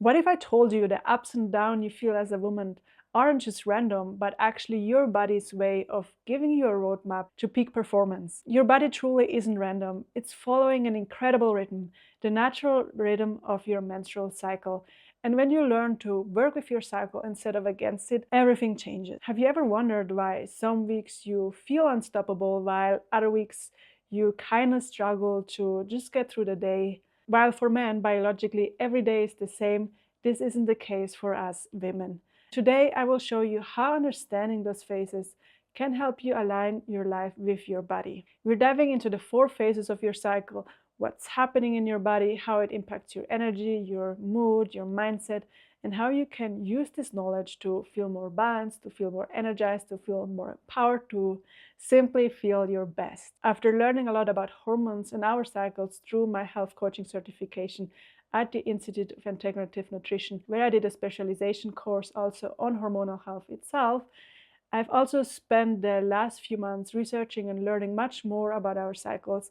What if I told you the ups and downs you feel as a woman aren't just random, but actually your body's way of giving you a roadmap to peak performance? Your body truly isn't random. It's following an incredible rhythm, the natural rhythm of your menstrual cycle. And when you learn to work with your cycle instead of against it, everything changes. Have you ever wondered why some weeks you feel unstoppable while other weeks you kind of struggle to just get through the day? While for men, biologically, every day is the same, this isn't the case for us women. Today, I will show you how understanding those phases can help you align your life with your body. We're diving into the 4 phases of your cycle, what's happening in your body, how it impacts your energy, your mood, your mindset, and how you can use this knowledge to feel more balanced, to feel more energized, to feel more empowered, to simply feel your best. After learning a lot about hormones and our cycles through my health coaching certification at the Institute of Integrative Nutrition, where I did a specialization course also on hormonal health itself, I've also spent the last few months researching and learning much more about our cycles.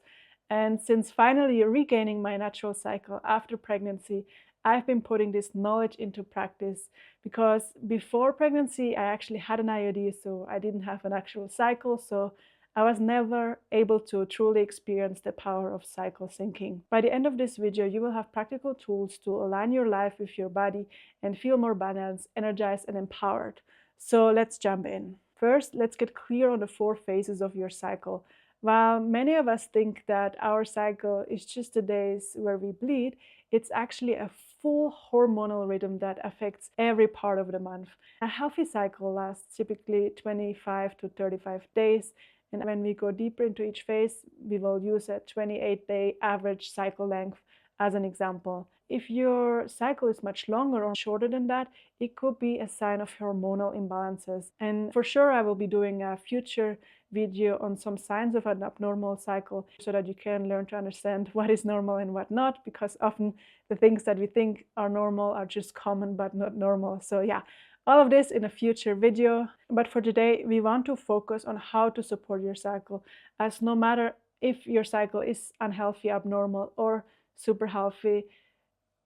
And since finally regaining my natural cycle after pregnancy, I've been putting this knowledge into practice because before pregnancy, I actually had an IUD, so I didn't have an actual cycle. So I was never able to truly experience the power of cycle syncing. By the end of this video, you will have practical tools to align your life with your body and feel more balanced, energized, and empowered. So let's jump in. First, let's get clear on the 4 phases of your cycle. While many of us think that our cycle is just the days where we bleed, it's actually a full hormonal rhythm that affects every part of the month. A healthy cycle lasts typically 25 to 35 days, and when we go deeper into each phase, we will use a 28-day average cycle length as an example. If your cycle is much longer or shorter than that, it could be a sign of hormonal imbalances. And for sure, I will be doing a future video on some signs of an abnormal cycle so that you can learn to understand what is normal and what not, because often the things that we think are normal are just common but not normal. So yeah, all of this in a future video. But for today, we want to focus on how to support your cycle, as no matter if your cycle is unhealthy, abnormal, or super healthy,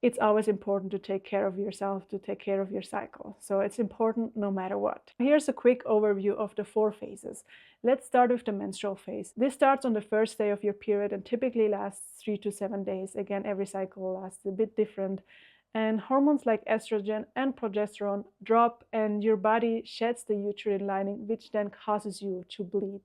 it's always important to take care of yourself, to take care of your cycle. So it's important no matter what. Here's a quick overview of the 4 phases. Let's start with the menstrual phase. This starts on the first day of your period and typically lasts 3 to 7 days. Again, every cycle lasts a bit different. And hormones like estrogen and progesterone drop and your body sheds the uterine lining, which then causes you to bleed.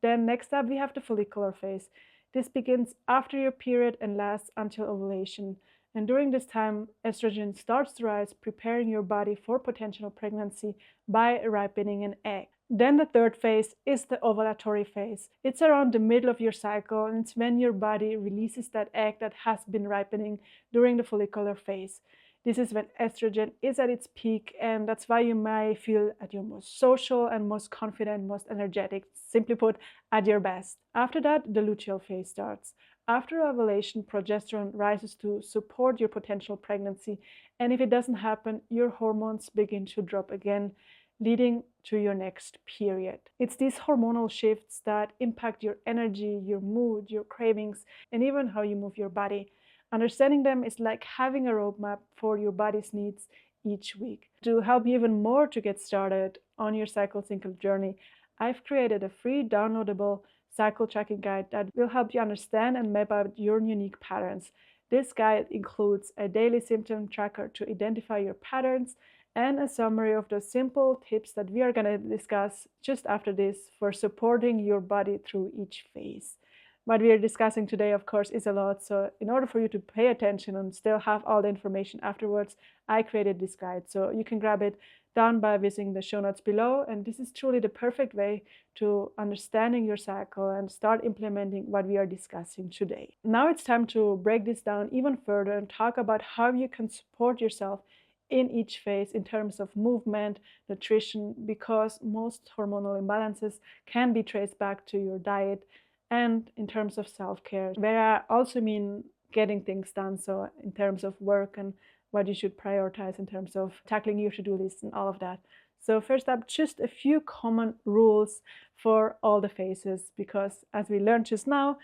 Then next up, we have the follicular phase. This begins after your period and lasts until ovulation. And during this time, estrogen starts to rise, preparing your body for potential pregnancy by ripening an egg. Then the third phase is the ovulatory phase. It's around the middle of your cycle, and it's when your body releases that egg that has been ripening during the follicular phase. This is when estrogen is at its peak, and that's why you may feel at your most social and most confident, most energetic, simply put, at your best. After that, the luteal phase starts. After ovulation, progesterone rises to support your potential pregnancy, and if it doesn't happen, your hormones begin to drop again, leading to your next period. It's these hormonal shifts that impact your energy, your mood, your cravings, and even how you move your body. Understanding them is like having a roadmap for your body's needs each week. To help you even more to get started on your cycle sync journey, I've created a free downloadable cycle tracking guide that will help you understand and map out your unique patterns. This guide includes a daily symptom tracker to identify your patterns and a summary of the simple tips that we are going to discuss just after this for supporting your body through each phase. What we are discussing today, of course, is a lot, so in order for you to pay attention and still have all the information afterwards, I created this guide. So you can grab it down by visiting the show notes below, and this is truly the perfect way to understanding your cycle and start implementing what we are discussing today. Now it's time to break this down even further and talk about how you can support yourself in each phase in terms of movement, nutrition, because most hormonal imbalances can be traced back to your diet, and in terms of self-care, where I also mean getting things done, so in terms of work and what you should prioritize in terms of tackling your to-do list and all of that. So first up, just a few common rules for all the phases, because as we learned just now,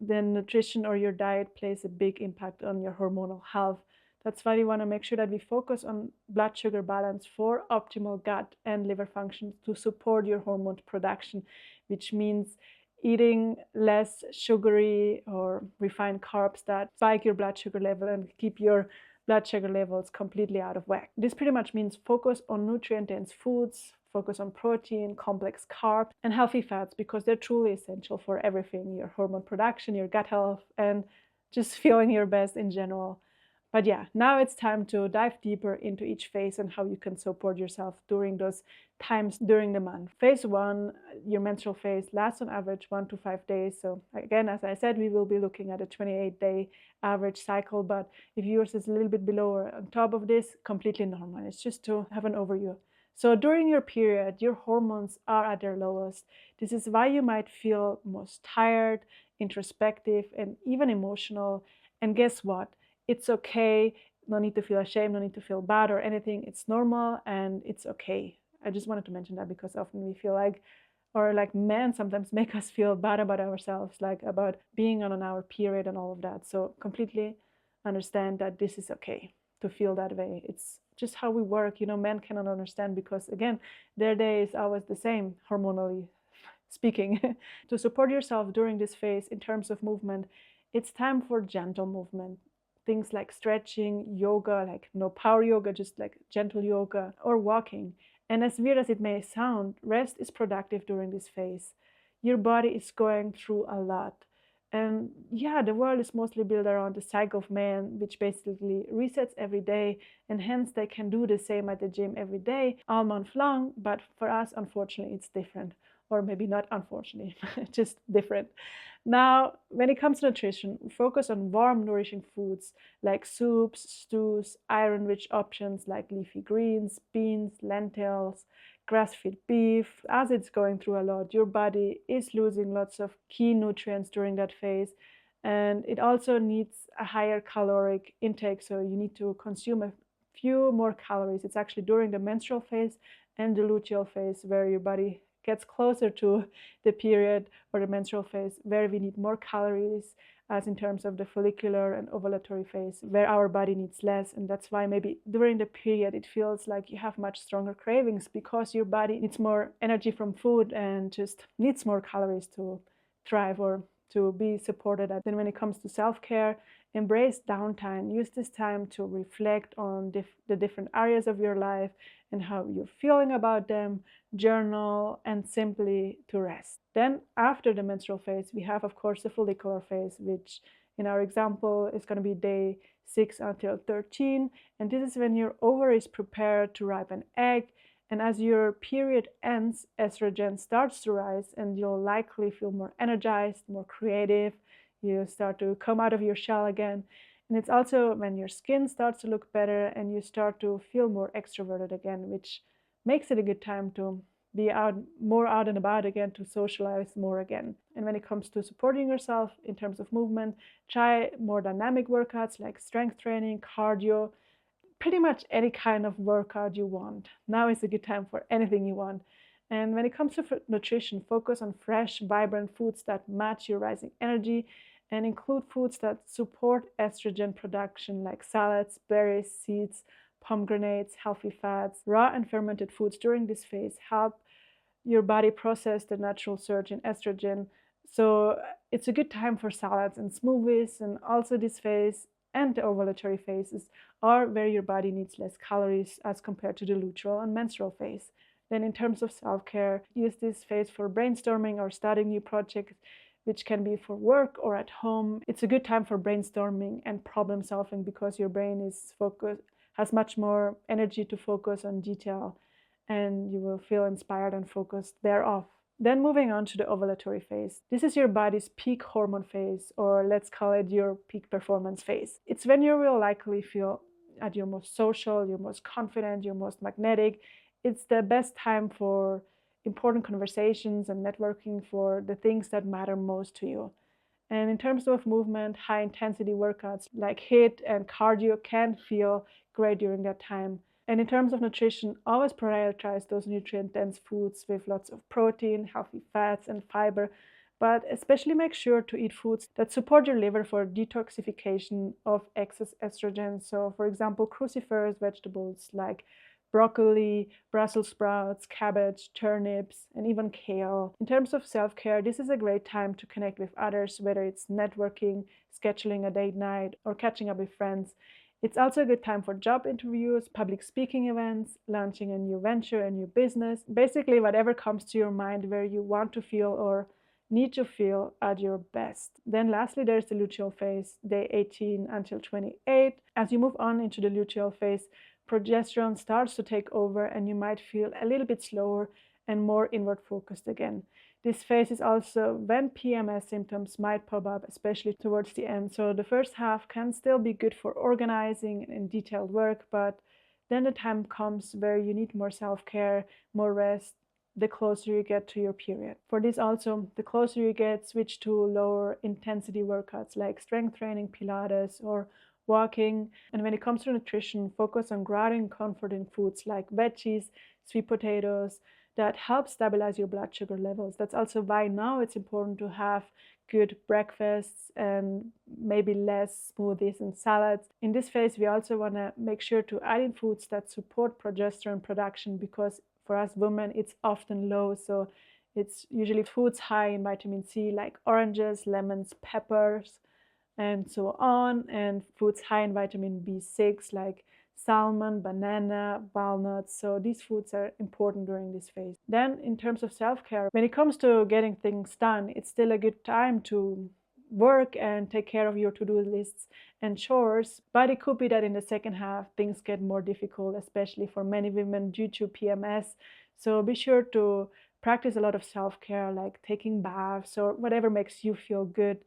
the nutrition or your diet plays a big impact on your hormonal health. That's why we want to make sure that we focus on blood sugar balance for optimal gut and liver function to support your hormone production, which means eating less sugary or refined carbs that spike your blood sugar level and keep your blood sugar levels completely out of whack. This pretty much means focus on nutrient-dense foods, focus on protein, complex carbs, and healthy fats because they're truly essential for everything, your hormone production, your gut health, and just feeling your best in general. But yeah, now it's time to dive deeper into each phase and how you can support yourself during those times during the month. Phase one, your menstrual phase, lasts on average 1 to 5 days. So again, as I said, we will be looking at a 28-day average cycle, but if yours is a little bit below or on top of this, completely normal. It's just to have an overview. So during your period, your hormones are at their lowest. This is why you might feel most tired, introspective, and even emotional. And guess what? It's okay. No need to feel ashamed, no need to feel bad or anything. It's normal and it's okay. I just wanted to mention that because often we feel like, or like men sometimes make us feel bad about ourselves, like about being on our period and all of that. So completely understand that this is okay to feel that way. It's just how we work. Men cannot understand because, again, their day is always the same, hormonally speaking. To support yourself during this phase in terms of movement, it's time for gentle movement. Things like stretching, yoga, like no power yoga, just like gentle yoga, or walking. And as weird as it may sound, rest is productive during this phase. Your body is going through a lot. And yeah, the world is mostly built around the cycle of man, which basically resets every day, and hence they can do the same at the gym every day, all month long. But for us, unfortunately, it's different. Or maybe not unfortunately, just different. Now, when it comes to nutrition, focus on warm, nourishing foods like soups, stews, iron-rich options like leafy greens, beans, lentils, grass-fed beef. As it's going through a lot, your body is losing lots of key nutrients during that phase, and it also needs a higher caloric intake, so you need to consume a few more calories. It's actually during the menstrual phase and the luteal phase where your body gets closer to the period or the menstrual phase, where we need more calories, as in terms of the follicular and ovulatory phase, where our body needs less. And that's why maybe during the period it feels like you have much stronger cravings because your body needs more energy from food and just needs more calories to thrive or to be supported. Then when it comes to self-care, embrace downtime. Use this time to reflect on the different areas of your life and how you're feeling about them, journal, and simply to rest. Then after the menstrual phase, we have, of course, the follicular phase, which in our example is going to be day 6 until 13. And this is when your ovaries prepare to ripen egg. And as your period ends, estrogen starts to rise and you'll likely feel more energized, more creative. You start to come out of your shell again. And it's also when your skin starts to look better and you start to feel more extroverted again, which makes it a good time to be more out and about again, to socialize more again. And when it comes to supporting yourself in terms of movement, try more dynamic workouts like strength training, cardio, pretty much any kind of workout you want. Now is a good time for anything you want. And when it comes to nutrition, focus on fresh, vibrant foods that match your rising energy and include foods that support estrogen production like salads, berries, seeds, pomegranates, healthy fats. Raw and fermented foods during this phase help your body process the natural surge in estrogen. So it's a good time for salads and smoothies. And also this phase and the ovulatory phases are where your body needs less calories as compared to the luteal and menstrual phase. Then in terms of self-care, use this phase for brainstorming or starting new projects, which can be for work or at home. It's a good time for brainstorming and problem solving because your brain is focused, has much more energy to focus on detail, and you will feel inspired and focused thereof. Then moving on to the ovulatory phase. This is your body's peak hormone phase, or let's call it your peak performance phase. It's when you will likely feel at your most social, your most confident, your most magnetic. It's the best time for important conversations and networking for the things that matter most to you. And in terms of movement, high intensity workouts like HIIT and cardio can feel great during that time. And in terms of nutrition, always prioritize those nutrient dense foods with lots of protein, healthy fats, and fiber, but especially make sure to eat foods that support your liver for detoxification of excess estrogen. So, for example, cruciferous vegetables like broccoli, Brussels sprouts, cabbage, turnips, and even kale. In terms of self-care, this is a great time to connect with others, whether it's networking, scheduling a date night, or catching up with friends. It's also a good time for job interviews, public speaking events, launching a new venture, a new business, basically whatever comes to your mind where you want to feel or need to feel at your best. Then lastly, there's the luteal phase, day 18 until 28. As you move on into the luteal phase, progesterone starts to take over and you might feel a little bit slower and more inward focused again. This phase is also when PMS symptoms might pop up, especially towards the end. So the first half can still be good for organizing and detailed work, but then the time comes where you need more self-care, more rest, the closer you get to your period. For this also, the closer you get, switch to lower intensity workouts like strength training, Pilates, or walking. And when it comes to nutrition, focus on grounding comforting foods like veggies, sweet potatoes, that help stabilize your blood sugar levels. That's also why now it's important to have good breakfasts and maybe less smoothies and salads. In this phase, we also want to make sure to add in foods that support progesterone production, because for us women, it's often low. So it's usually foods high in vitamin C like oranges, lemons, peppers, and so on, and foods high in vitamin B6 like salmon, banana, walnuts. So these foods are important during this phase. Then in terms of self-care, when it comes to getting things done, it's still a good time to work and take care of your to-do lists and chores, but it could be that in the second half things get more difficult, especially for many women due to PMS. So be sure to practice a lot of self-care, like taking baths or whatever makes you feel good,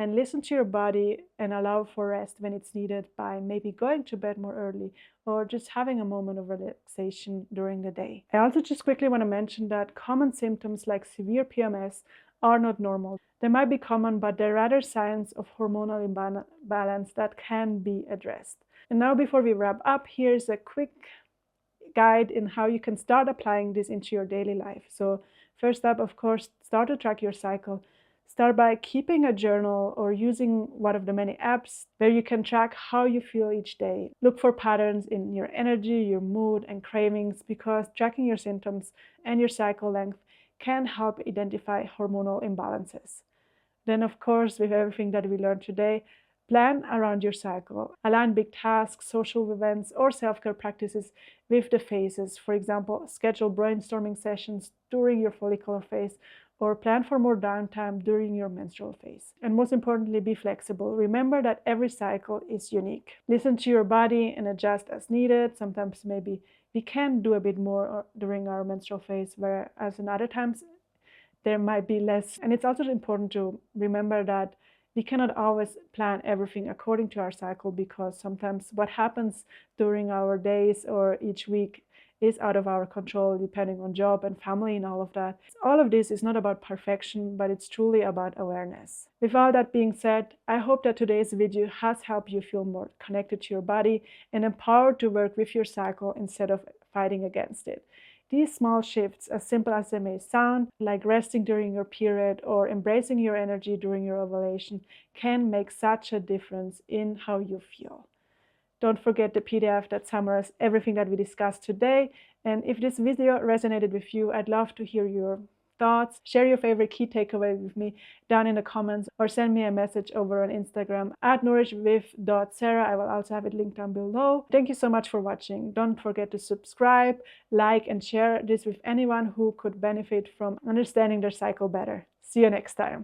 and listen to your body and allow for rest when it's needed by maybe going to bed more early or just having a moment of relaxation during the day. I also just quickly want to mention that common symptoms like severe PMS are not normal. They might be common, but they're rather signs of hormonal imbalance that can be addressed. And now before we wrap up, here's a quick guide in how you can start applying this into your daily life. So first up, of course, start to track your cycle. Start by keeping a journal or using one of the many apps where you can track how you feel each day. Look for patterns in your energy, your mood, and cravings, because tracking your symptoms and your cycle length can help identify hormonal imbalances. Then, of course, with everything that we learned today, plan around your cycle. Align big tasks, social events, or self-care practices with the phases. For example, schedule brainstorming sessions during your follicular phase, or plan for more downtime during your menstrual phase. And most importantly, be flexible. Remember that every cycle is unique. Listen to your body and adjust as needed. Sometimes maybe we can do a bit more during our menstrual phase, whereas in other times there might be less. And it's also important to remember that we cannot always plan everything according to our cycle, because sometimes what happens during our days or each week is out of our control, depending on job and family and all of that. All of this is not about perfection, but it's truly about awareness. With all that being said, I hope that today's video has helped you feel more connected to your body and empowered to work with your cycle instead of fighting against it. These small shifts, as simple as they may sound, like resting during your period or embracing your energy during your ovulation, can make such a difference in how you feel. Don't forget the PDF that summarizes everything that we discussed today. And if this video resonated with you, I'd love to hear your thoughts. Share your favorite key takeaway with me down in the comments, or send me a message over on Instagram at nourishwith.sarah. I will also have it linked down below. Thank you so much for watching. Don't forget to subscribe, like, and share this with anyone who could benefit from understanding their cycle better. See you next time.